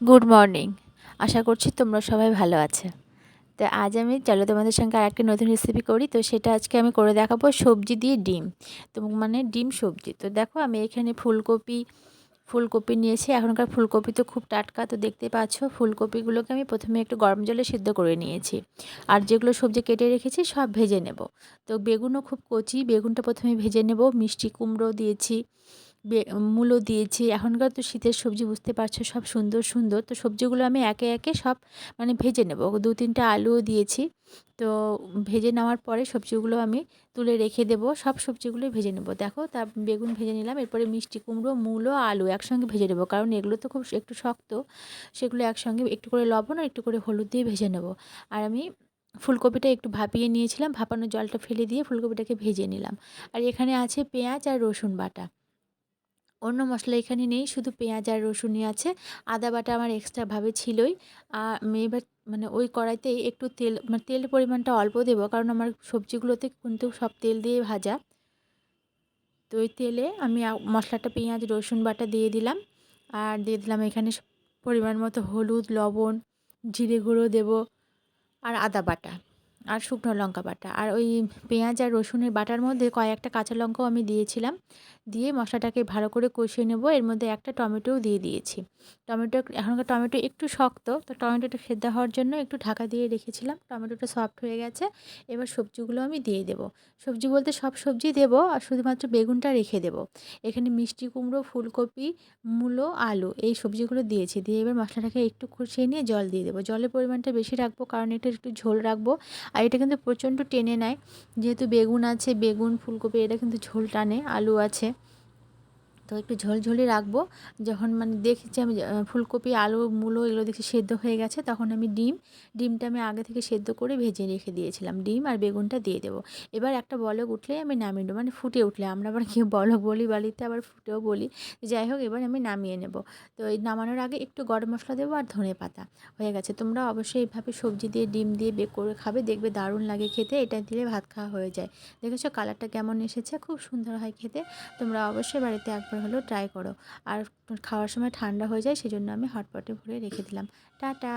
Good morning. আশা করছি তোমরা সবাই ভালো আছে। তো আজ আমি চলো তোমাদের সঙ্গে আরেকটা নতুন রেসিপি করি। তো সেটা আজকে আমি করে দেখাবো সবজি দিয়ে ডিম। তো মানে ডিম সবজি। তো দেখো আমি এখানে ফুলকপি নিয়েছি। এখনকার ফুলকপি তো খুব টাটকা, তো দেখতে পাচ্ছ ফুলকপিগুলোকে আমি প্রথমে একটু গরম জলে সিদ্ধ করে নিয়েছি। আর যেগুলো সবজি কেটে রেখেছি সব ভেজে নেব। তো বেগুনও খুব কচি, বেগুনটা প্রথমে ভেজে নেব। মিষ্টি কুমড়ো দিয়েছি, মূলো দিয়েছি। এখনকার তো শীতের সবজি বুঝতে পারছো সব সুন্দর সুন্দর। তো সবজিগুলো আমি একে একে সব মানে ভেজে নেব। 2-3টা আলুও দিয়েছি। তো ভেজে নেওয়ার পরে সবজিগুলো আমি তুলে রেখে দেবো। সব সবজিগুলোই ভেজে নেব। দেখো তা বেগুন ভেজে নিলাম, এরপরে মিষ্টি কুমড়ো, মূলো, আলু একসঙ্গে ভেজে নেবো, কারণ এগুলো তো খুব একটু শক্ত। সেগুলো একসঙ্গে একটু করে লবণ আর একটু করে হলুদ দিয়ে ভেজে নেব। আর আমি ফুলকপিটা একটু ভাপিয়ে নিয়েছিলাম, ভাপানো জলটা ফেলে দিয়ে ফুলকপিটাকে ভেজে নিলাম। আর এখানে আছে পেঁয়াজ আর রসুন বাটা। অন্য মশলা এখানে নেই, শুধু পেঁয়াজ আর রসুনই আছে। আদা বাটা আমার এক্সট্রাভাবে ছিলই। আমি এবার মানে ওই কড়াইতেই একটু তেল, মানে তেলের পরিমাণটা অল্প দেবো, কারণ আমার সবজিগুলোতে কিন্তু সব তেল দিয়ে ভাজা। তো ওই তেলে আমি মশলাটা পেঁয়াজ রসুন বাটা দিয়ে দিলাম। আর দিয়ে দিলাম এখানে পরিমাণ মতো হলুদ, লবণ, জিরে গুঁড়ো দেবো, আর আদা বাটা, আর শুকনো লঙ্কা বাটা। আর ওই পেঁয়াজ আর রসুনের বাটার মধ্যে কয়েকটা কাঁচা লঙ্কাও আমি দিয়েছিলাম। দিয়ে মশলাটাকে ভালো করে কষিয়ে নেব। এর মধ্যে একটা টমেটোও দিয়ে দিয়েছি। এখনকার টমেটো একটু শক্ত, তো টমেটোটা সেদ্ধ হওয়ার জন্য একটু ঢাকা দিয়ে রেখেছিলাম। টমেটোটা সফট হয়ে গেছে। এবার সবজিগুলো আমি দিয়ে দেবো। সবজি বলতে সব সবজি দেবো, আর শুধুমাত্র বেগুনটা রেখে দেবো। এখানে মিষ্টি কুমড়ো, ফুলকপি, মূলো, আলু এই সবজিগুলো দিয়েছি। দিয়ে এবার মশলাটাকে একটু কষিয়ে নিয়ে জল দিয়ে দেবো। জলের পরিমাণটা বেশি রাখবো, কারণ এটা একটু ঝোল রাখবো। আর এটা কিন্তু প্রচণ্ড টেনে নেয়, যেহেতু বেগুন আছে, বেগুন ফুলকপি এটা কিন্তু ঝোল টানে, আলু আছে, তো একটু ঝোলঝোলি রাখবো। যখন মানে দেখেছি আমি ফুলকপি, আলু, মূলো এগুলো দেখছি সেদ্ধ হয়ে গেছে, তখন আমি ডিমটা আমি আগে থেকে সেদ্ধ করে ভেজে রেখে দিয়েছিলাম। ডিম আর বেগুনটা দিয়ে দেবো। এবার একটা বলক উঠলেই আমি নামিয়ে নেবো, মানে ফুটে উঠলে, আমরা আবার কি বলক বলি বাড়িতে, আবার ফুটেও বলি। যাই হোক, এবার আমি নামিয়ে নেব। তো এই নামানোর আগে একটু গরম মশলা দেবো আর ধনে পাতা। হয়ে গেছে। তোমরা অবশ্যই এইভাবে সবজি দিয়ে ডিম দিয়ে বেক করে খাবে, দেখবে দারুণ লাগে খেতে। এটা দিলে ভাত খাওয়া হয়ে যায়। দেখেছো কালারটা কেমন এসেছে, খুব সুন্দর হয় খেতে। তোমরা অবশ্যই বাড়িতে একবার হলেও ট্রাই করো। আর খাওয়ার সময় ঠান্ডা হয়ে যায়, সেজন্য আমি হটপটে ভরে রেখে দিলাম। টাটা।